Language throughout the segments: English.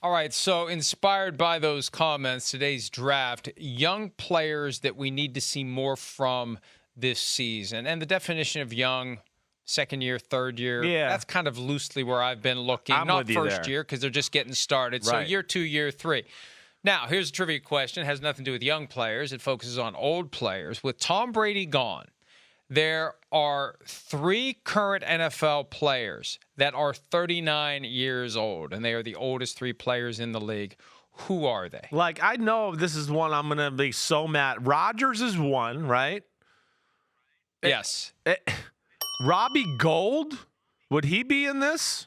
All right, so inspired by those comments, today's draft, young players that we need to see more from this season. And the definition of young, second year, third year, that's kind of loosely where I've been looking. I'm Not with you first there. year because they're just getting started. Right. So year 2, year 3. Now, here's a trivia question. It has nothing to do with young players. It focuses on old players. With Tom Brady gone, there are 3 current NFL players that are 39 years old, and they are the oldest 3 players in the league. Who are they? Like, I know this is one I'm going to be so mad. Rodgers is one, right? Yes. Robbie Gould? Would he be in this?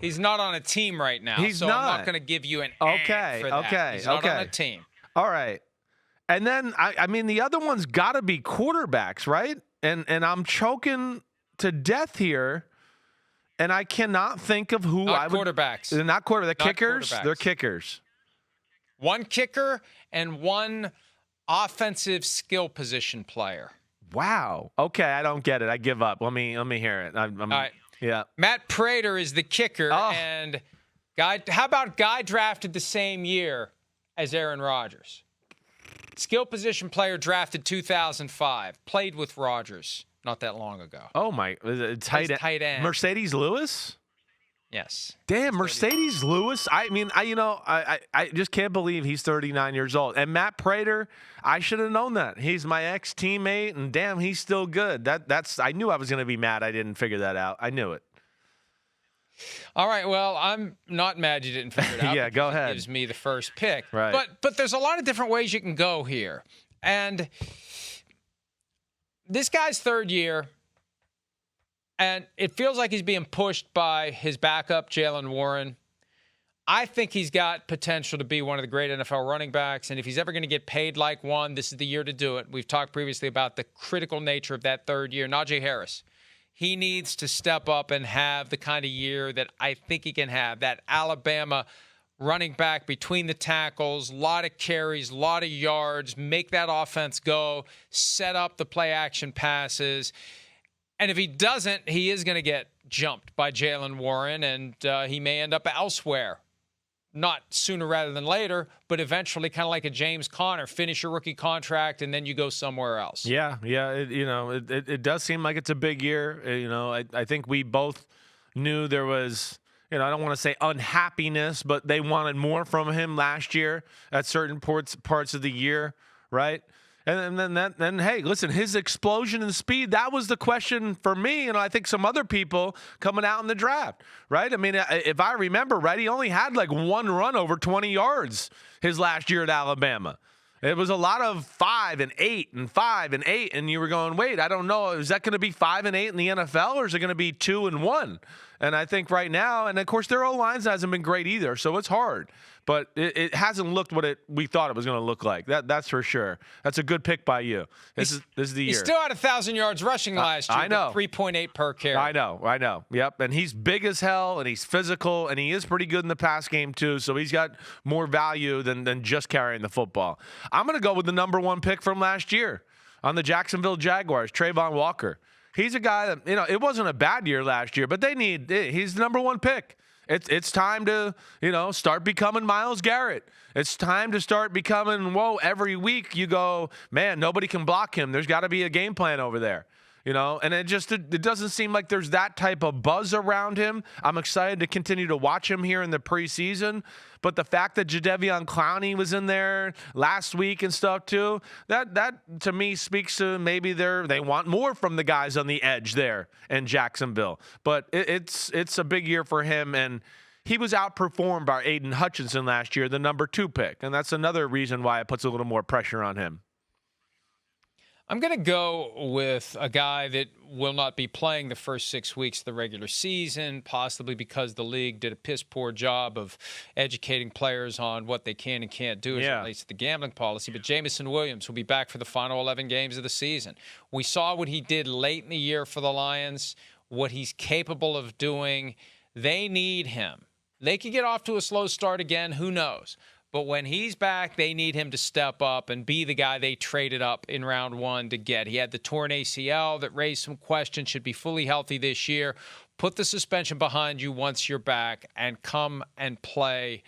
He's not on a team right now, He's so not. I'm not going to give you an Okay, for that. okay, He's not okay. on a team. All right. And then, I mean, the other one's got to be quarterbacks, right? And I'm choking to death here, and I cannot think of who Not I would. quarterbacks. They're not quarterbacks. They're Not kickers. quarterbacks. They're kickers. One kicker and one offensive skill position player. Wow. Okay, I don't get it. I give up. Let me hear it. All right. Yeah. Matt Prater is the kicker, Oh. and how about guy drafted the same year as Aaron Rodgers? Skill position player drafted 2005. Played with Rodgers not that long ago. Oh my! Tight end. Mercedes Lewis. Yes. Damn, Mercedes Lewis. I mean, I just can't believe he's 39 years old. And Matt Prater, I should have known that. He's my ex-teammate, and damn, he's still good. That's. I knew I was going to be mad. I didn't figure that out. I knew it. All right. Well, I'm not mad you didn't figure it out. Yeah, go because ahead. It gives me the first pick. Right. But there's a lot of different ways you can go here, and this guy's third year. And it feels like he's being pushed by his backup, Jaylen Warren. I think he's got potential to be one of the great NFL running backs. And if he's ever going to get paid like one, this is the year to do it. We've talked previously about the critical nature of that third year. Najee Harris, he needs to step up and have the kind of year that I think he can have. That Alabama running back between the tackles, a lot of carries, a lot of yards, make that offense go, set up the play action passes. And if he doesn't, he is going to get jumped by Jaylen Warren, and he may end up elsewhere. Not sooner rather than later, but eventually, kind of like a James Conner, finish your rookie contract, and then you go somewhere else. Yeah. It does seem like it's a big year. I think we both knew there was, I don't want to say unhappiness, but they wanted more from him last year at certain parts of the year, right? And then, hey, listen, his explosion in speed, that was the question for me, and I think some other people coming out in the draft, right? I mean, if I remember right, he only had like one run over 20 yards his last year at Alabama. It was a lot of 5 and 8 and 5 and 8, and you were going, wait, I don't know, is that going to be 5 and 8 in the NFL, or is it going to be 2 and 1? And I think right now, and of course their O-line hasn't been great either, so it's hard. But it hasn't looked what we thought it was going to look like. That's for sure. That's a good pick by you. This is the year. He still had 1,000 yards rushing last year. I know. 3.8 per carry. I know. Yep. And he's big as hell, and he's physical, and he is pretty good in the pass game too. So he's got more value than just carrying the football. I'm going to go with the number 1 pick from last year on the Jacksonville Jaguars, Travon Walker. He's a guy that, it wasn't a bad year last year, but he's the number 1 pick. It's time to, start becoming Myles Garrett. It's time to start becoming, every week you go, man, nobody can block him. There's got to be a game plan over there. And it doesn't seem like there's that type of buzz around him. I'm excited to continue to watch him here in the preseason. But the fact that Jadeveon Clowney was in there last week and stuff too, that to me speaks to maybe they want more from the guys on the edge there in Jacksonville. But it's a big year for him, and he was outperformed by Aiden Hutchinson last year, the number 2 pick. And that's another reason why it puts a little more pressure on him. I'm going to go with a guy that will not be playing the first 6 weeks of the regular season, possibly because the league did a piss-poor job of educating players on what they can and can't do as it relates to the gambling policy. But Jameson Williams will be back for the final 11 games of the season. We saw what he did late in the year for the Lions, what he's capable of doing. They need him. They could get off to a slow start again. Who knows? But when he's back, they need him to step up and be the guy they traded up in round 1 to get. He had the torn ACL that raised some questions, should be fully healthy this year. Put the suspension behind you once you're back and come and play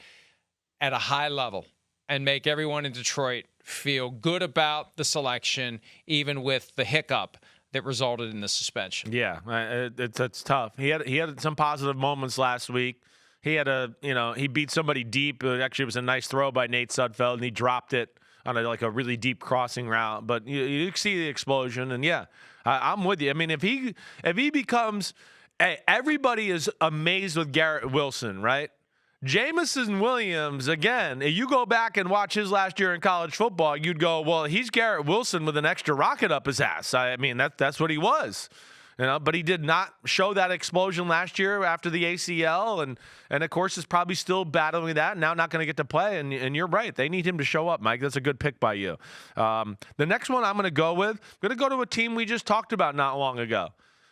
at a high level and make everyone in Detroit feel good about the selection, even with the hiccup that resulted in the suspension. Yeah, it's tough. He had some positive moments last week. He had he beat somebody deep. Actually, it was a nice throw by Nate Sudfeld, and he dropped it on a really deep crossing route. But you see the explosion, and yeah, I'm with you. I mean, if he becomes, everybody is amazed with Garrett Wilson, right? Jameson Williams, again, you go back and watch his last year in college football, you'd go, well, he's Garrett Wilson with an extra rocket up his ass. I mean, that's what he was. But he did not show that explosion last year after the ACL, and of course is probably still battling that. Now not going to get to play, and you're right. They need him to show up, Mike. That's a good pick by you. The next one I'm going to go with, I'm going to go to a team we just talked about not long ago,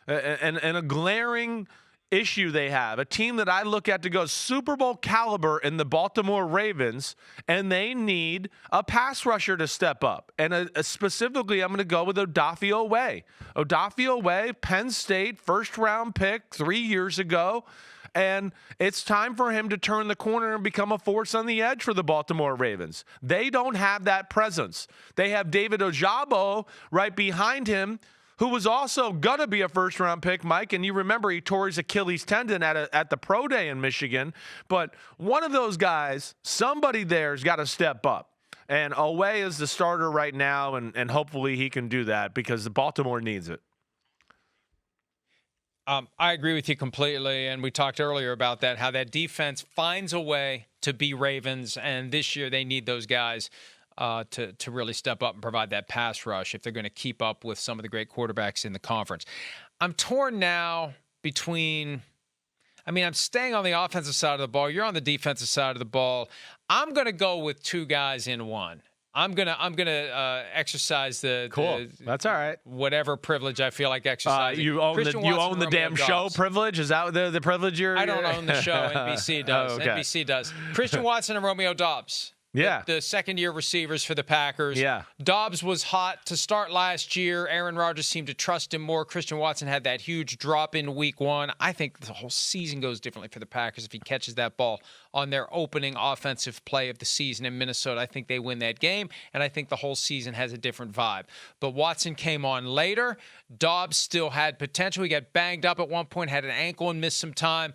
and a glaring issue they have, a team that I look at to go Super Bowl caliber in the Baltimore Ravens, and they need a pass rusher to step up. And specifically, I'm going to go with Odafe Oweh. Odafe Oweh, Penn State, first-round pick 3 years ago. And it's time for him to turn the corner and become a force on the edge for the Baltimore Ravens. They don't have that presence. They have David Ojabo right behind him, who was also going to be a first-round pick, Mike. And you remember he tore his Achilles tendon at the pro day in Michigan. But one of those guys, somebody there has got to step up. And Oweh is the starter right now, and hopefully he can do that because the Baltimore needs it. I agree with you completely, and we talked earlier about that, how that defense finds a way to be Ravens, and this year they need those guys to really step up and provide that pass rush if they're going to keep up with some of the great quarterbacks in the conference. I'm torn now between, I'm staying on the offensive side of the ball. You're on the defensive side of the ball. I'm going to go with two guys in one. I'm gonna exercise the That's all right. Whatever privilege I feel like exercising. You own the damn show privilege. Is that the privilege you're? I don't own the show. NBC does. Oh, okay. NBC does. Christian Watson and Romeo Doubs. Yeah. The second-year receivers for the Packers. Yeah. Dobbs was hot to start last year. Aaron Rodgers seemed to trust him more. Christian Watson had that huge drop in week one. I think the whole season goes differently for the Packers if he catches that ball on their opening offensive play of the season in Minnesota. I think they win that game, and I think the whole season has a different vibe. But Watson came on later. Dobbs still had potential. He got banged up at one point, had an ankle and missed some time.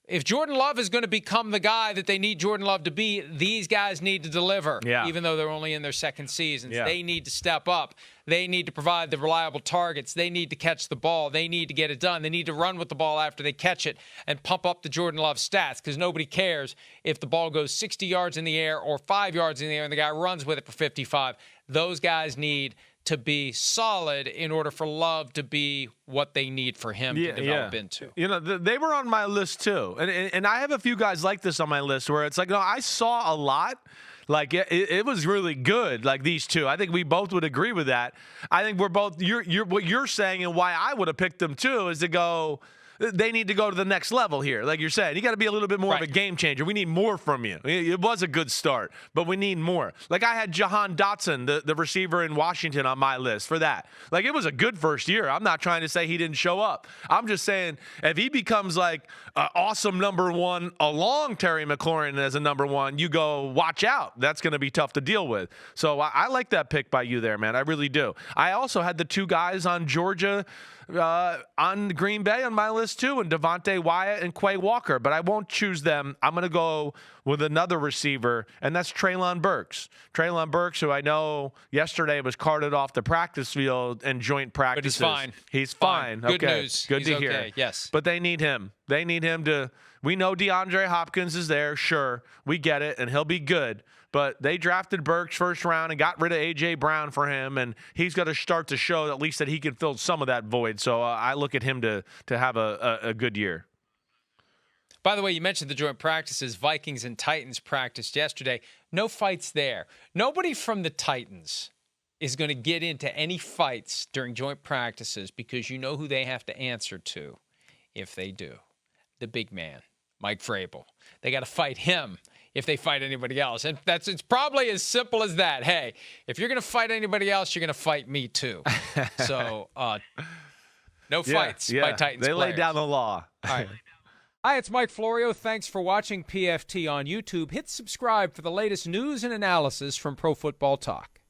If Jordan Love is going to become the guy that they need Jordan Love to be, these guys need to deliver, even though they're only in their second seasons. Yeah. They need to step up. They need to provide the reliable targets. They need to catch the ball. They need to get it done. They need to run with the ball after they catch it and pump up the Jordan Love stats, because nobody cares if the ball goes 60 yards in the air or 5 yards in the air and the guy runs with it for 55. Those guys need to be solid in order for Love to be what they need for him to develop into. They were on my list too. And I have a few guys like this on my list where it's like, no, I saw a lot. Like, it was really good, like these two. I think we both would agree with that. I think we're both, what you're saying and why I would have picked them too is to go, they need to go to the next level here. Like you're saying, you got to be a little bit more of a game changer. We need more from you. It was a good start, but we need more. Like I had Jahan Dotson, the receiver in Washington, on my list for that. Like it was a good first year. I'm not trying to say he didn't show up. I'm just saying if he becomes like an awesome number one along Terry McLaurin as a number one, you go, watch out. That's going to be tough to deal with. So I like that pick by you there, man. I really do. I also had the two guys on Georgia on Green Bay on my list too, and Devontae Wyatt and Quay Walker, but I won't choose them. I'm going to go with another receiver, and that's Treylon Burks. Treylon Burks, who I know yesterday was carted off the practice field in joint practices. But he's fine. He's fine. Good okay. news. Good he's to hear. Okay. Yes. But they need him. They need him to – we know DeAndre Hopkins is there. Sure. We get it, and he'll be good. But they drafted Burks first round and got rid of A.J. Brown for him, and he's got to start to show at least that he can fill some of that void. So I look at him to have a good year. By the way, you mentioned the joint practices. Vikings and Titans practiced yesterday. No fights there. Nobody from the Titans is going to get into any fights during joint practices because you know who they have to answer to if they do. The big man, Mike Vrabel. They got to fight him if they fight anybody else. And it's probably as simple as that. Hey, if you're going to fight anybody else, you're going to fight me too. So no fights by Titans They players. laid down the law. All right. Hi, it's Mike Florio. Thanks for watching PFT on YouTube. Hit subscribe for the latest news and analysis from Pro Football Talk.